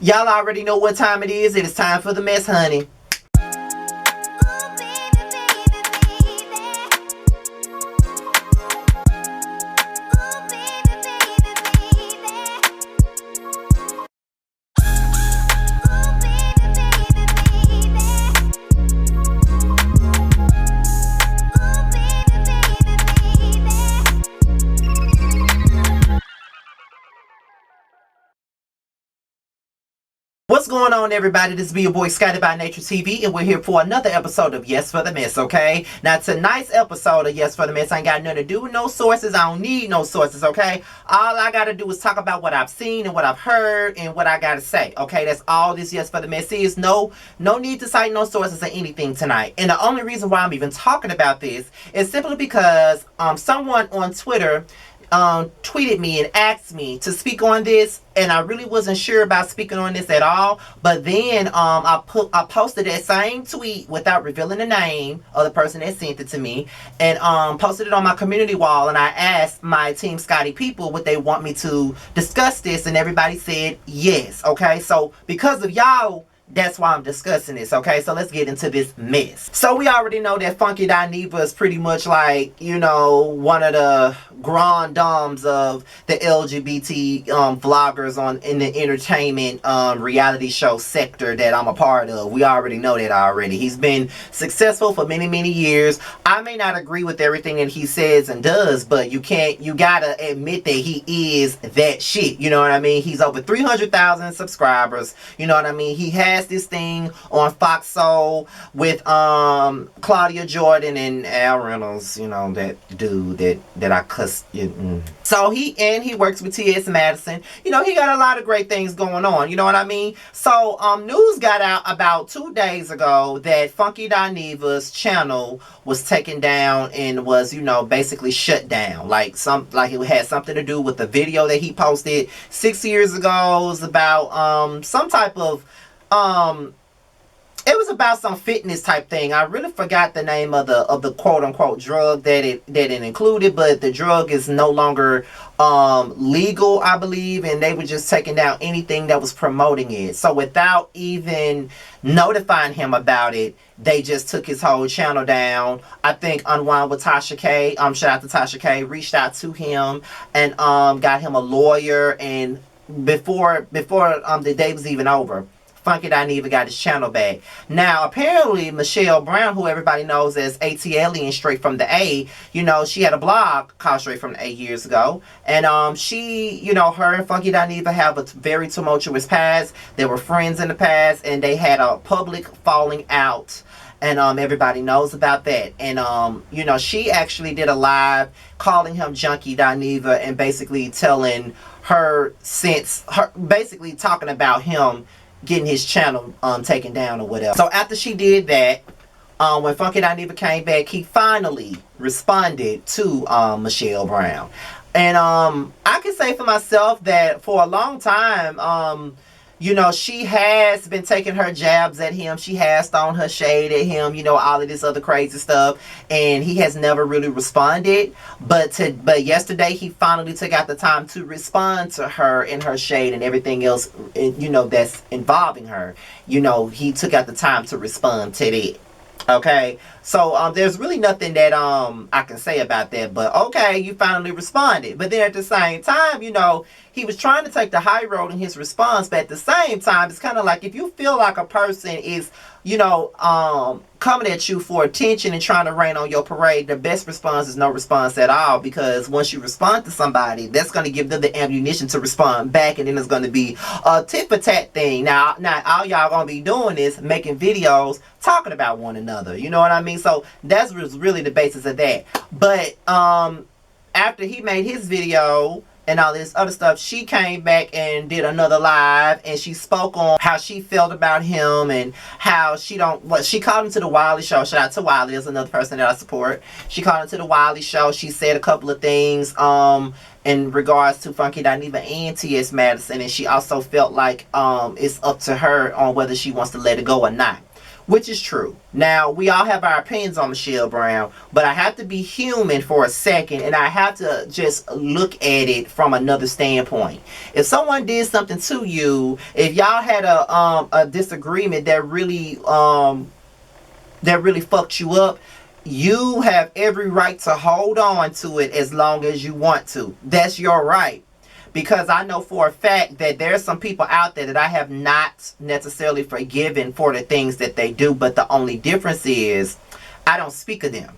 Y'all already know what time it is. It is time for the mess, honey. What's going on, everybody? This is your boy Scotty by Nature TV, and we're here for another episode of Yes for the Mess, okay? Now, tonight's episode of Yes for the Mess ain't got nothing to do with no sources. I don't need no sources, okay? All I gotta do is talk about what I've seen and what I've heard and what I gotta say, okay? That's all this Yes for the Mess is. No need to cite no sources or anything tonight. And the only reason why I'm even talking about this is simply because someone on Twitter tweeted me and asked me to speak on this, and I really wasn't sure about speaking on this at all. But then I posted that same tweet without revealing the name of the person that sent it to me, and posted it on my community wall, and I asked my Team Scotty people would they want me to discuss this, and everybody said yes. Okay, so because of y'all, that's why I'm discussing this, okay? So let's get into this mess. So we already know that Funky Dineva is pretty much like, you know, one of the grand dames of the LGBT vloggers in the entertainment reality show sector that I'm a part of. We already know that already. He's been successful for many, many years. I may not agree with everything that he says and does, but you gotta admit that he is that shit. You know what I mean? He's over 300,000 subscribers. You know what I mean? He has this thing on Fox Soul with Claudia Jordan and Al Reynolds, you know, that dude that I cussed. So he works with T.S. Madison. You know, he got a lot of great things going on, you know what I mean? So news got out about 2 days ago that Funky Dineva's channel was taken down and was, you know, basically shut down. Like it had something to do with the video that he posted 6 years ago. It was about some type of it was about some fitness type thing. I really forgot the name of the quote unquote drug that it included, but the drug is no longer legal, I believe, and they were just taking down anything that was promoting it. So without even notifying him about it, they just took his whole channel down. I think Unwind with Tasha K, shout out to Tasha K, reached out to him and got him a lawyer, and before the day was even over, Funky Dineva got his channel back. Now, apparently, Michelle Brown, who everybody knows as Atlien, Straight from the A, you know, she had a blog called Straight from the A years ago. And she, you know, her and Funky Dineva have a very tumultuous past. They were friends in the past, and they had a public falling out. And everybody knows about that. And, you know, she actually did a live calling him Junkie Dineva and basically telling her basically talking about him getting his channel taken down or whatever. So after she did that, when Funky Dineva came back, he finally responded to Michelle Brown. And I can say for myself that for a long time, you know, she has been taking her jabs at him. She has thrown her shade at him, you know, all of this other crazy stuff. And he has never really responded. But yesterday, he finally took out the time to respond to her and her shade and everything else, you know, that's involving her. You know, he took out the time to respond to that. Okay, so there's really nothing that I can say about that, but okay, you finally responded. But then at the same time, you know, he was trying to take the high road in his response, but at the same time, it's kind of like if you feel like a person is, you know, coming at you for attention and trying to rain on your parade, the best response is no response at all, because once you respond to somebody, that's going to give them the ammunition to respond back, and then it's going to be a tit for tat thing. Now all y'all going to be doing is making videos talking about one another, you know what I mean? So that's really the basis of that. But after he made his video and all this other stuff, she came back and did another live, and she spoke on how she felt about him and how she called him to the Wiley Show. Shout out to Wiley, that's another person that I support. She called him to the Wiley Show. She said a couple of things in regards to Funky Dineva and T.S. Madison, and she also felt like it's up to her on whether she wants to let it go or not. which is true. Now, we all have our opinions on Michelle Brown, but I have to be human for a second, and I have to just look at it from another standpoint. If someone did something to you, if y'all had a disagreement that really fucked you up, you have every right to hold on to it as long as you want to. That's your right. Because I know for a fact that there's some people out there that I have not necessarily forgiven for the things that they do, but the only difference is I don't speak of them.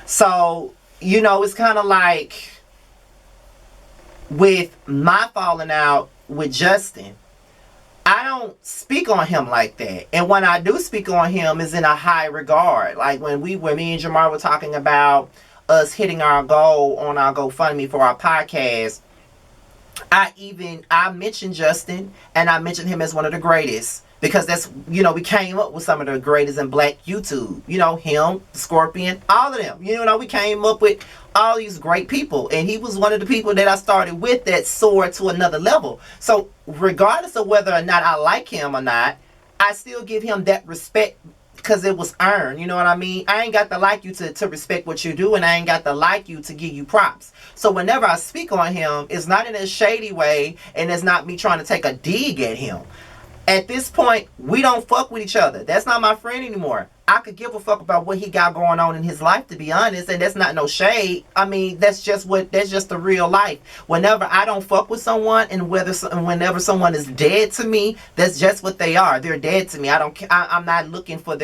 So, you know, it's kind of like with my falling out with Justin, I don't speak on him like that. And when I do speak on him, is in a high regard. Like when me and Jamar were talking about us hitting our goal on our GoFundMe for our podcast, I mentioned Justin, and I mentioned him as one of the greatest, because that's, you know, we came up with some of the greatest in black YouTube. You know, him, Scorpion, all of them. You know, we came up with all these great people, and he was one of the people that I started with that soared to another level. So regardless of whether or not I like him or not, I still give him that respect because it was earned. You know what I mean? I ain't got to like you to respect what you do, and I ain't got to like you to give you props. So whenever I speak on him, it's not in a shady way, and it's not me trying to take a dig at him. At this point, we don't fuck with each other. That's not my friend anymore. I could give a fuck about what he got going on in his life, to be honest, and that's not no shade. I mean, that's just the real life. Whenever I don't fuck with someone, and whenever someone is dead to me, that's just what they are. They're dead to me. I'm not looking for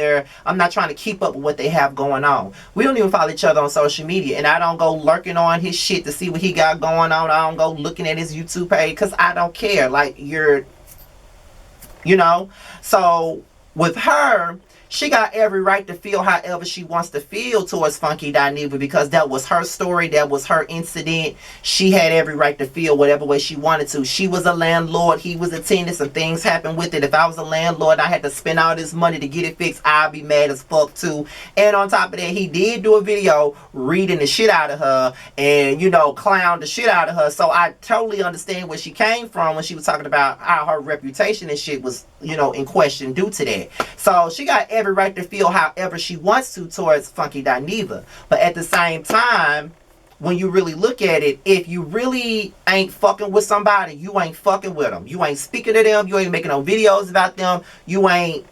I'm not trying to keep up with what they have going on. We don't even follow each other on social media, and I don't go lurking on his shit to see what he got going on. I don't go looking at his YouTube page because I don't care. Like, you know, so with her, she got every right to feel however she wants to feel towards Funky Dineva, because that was her story, that was her incident. She had every right to feel whatever way she wanted to. She was a landlord, he was a tenant, some things happened with it. If I was a landlord and I had to spend all this money to get it fixed, I'd be mad as fuck too. And on top of that, he did do a video reading the shit out of her and, you know, clown the shit out of her. So I totally understand where she came from when she was talking about how her reputation and shit was, you know, in question due to that. So she got every right to feel however she wants to towards Funky Dineva. But at the same time, when you really look at it, if you really ain't fucking with somebody, you ain't fucking with them. You ain't speaking to them. You ain't making no videos about them. You ain't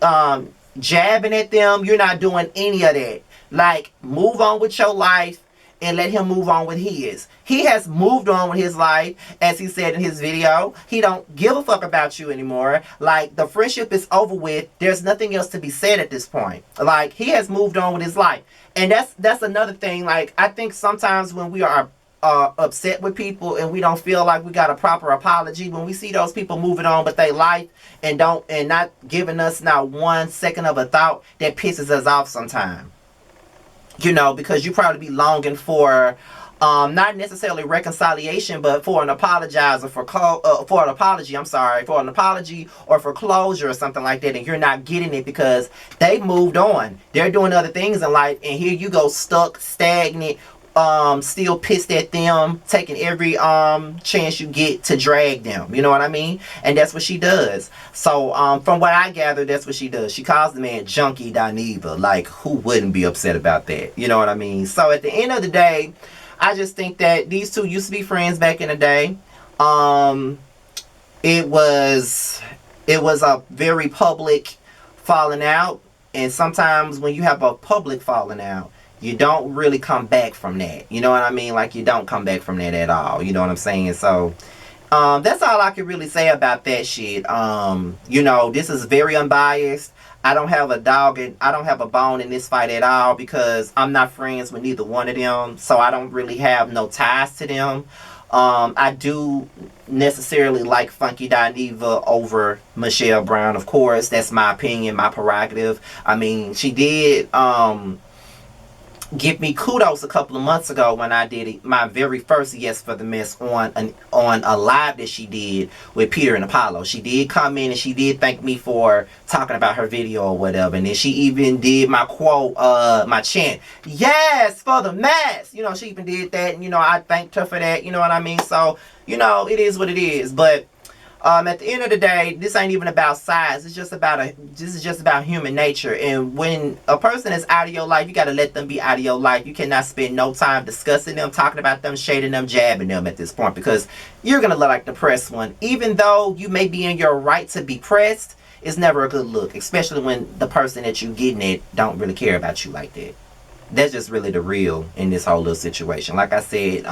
jabbing at them. You're not doing any of that. Like, move on with your life and let him move on with his. He has moved on with his life, as he said in his video. He don't give a fuck about you anymore. Like, the friendship is over with. There's nothing else to be said at this point. Like, he has moved on with his life. And that's another thing. Like, I think sometimes when we are upset with people and we don't feel like we got a proper apology, when we see those people moving on with their life and not giving us not 1 second of a thought, that pisses us off sometimes. You know, because you probably be longing for not necessarily reconciliation, but for an apology or for closure or something like that, and you're not getting it because they moved on. They're doing other things in life, and here you go stuck, stagnant, still pissed at them, taking every chance you get to drag them. You know what I mean? And that's what she does. So from what I gather, that's what she does. She calls the man Junkie Dineva. Like, who wouldn't be upset about that? You know what I mean? So at the end of the day, I just think that these two used to be friends back in the day. It was a very public falling out, and sometimes when you have a public falling out, you don't really come back from that. You know what I mean? Like, you don't come back from that at all. You know what I'm saying? So that's all I can really say about that shit. You know, this is very unbiased. I don't have a dog and I don't have a bone in this fight at all, because I'm not friends with neither one of them. So I don't really have no ties to them. I do necessarily like Funky Dineva over Michelle Brown, of course. That's my opinion, my prerogative. I mean, she did give me kudos a couple of months ago when I did my very first Yes for the Mess on a live that she did with Peter and Apollo. She did come in and she did thank me for talking about her video or whatever, and then she even did my quote, my chant, "Yes for the mess." You know, she even did that, and you know, I thanked her for that. You know what I mean? So, you know, it is what it is. But At the end of the day, this ain't even about size. It's just about this is just about human nature. And when a person is out of your life, you got to let them be out of your life. You cannot spend no time discussing them, talking about them, shading them, jabbing them at this point, because you're gonna look like the pressed one. Even though you may be in your right to be pressed, it's never a good look, especially when the person that you getting it don't really care about you like that. That's just really the real in this whole little situation. Like I said,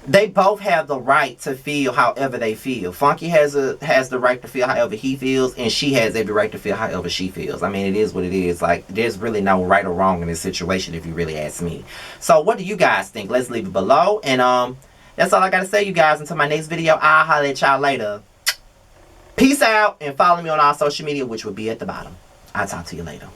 they both have the right to feel however they feel. Funky has the right to feel however he feels, and she has every right to feel however she feels. I mean, it is what it is. Like, there's really no right or wrong in this situation, if you really ask me. So what do you guys think? Let's leave it below. And that's all I gotta say, you guys. Until my next video, I'll holler at y'all later. Peace out, and follow me on all social media, which will be at the bottom. I'll talk to you later.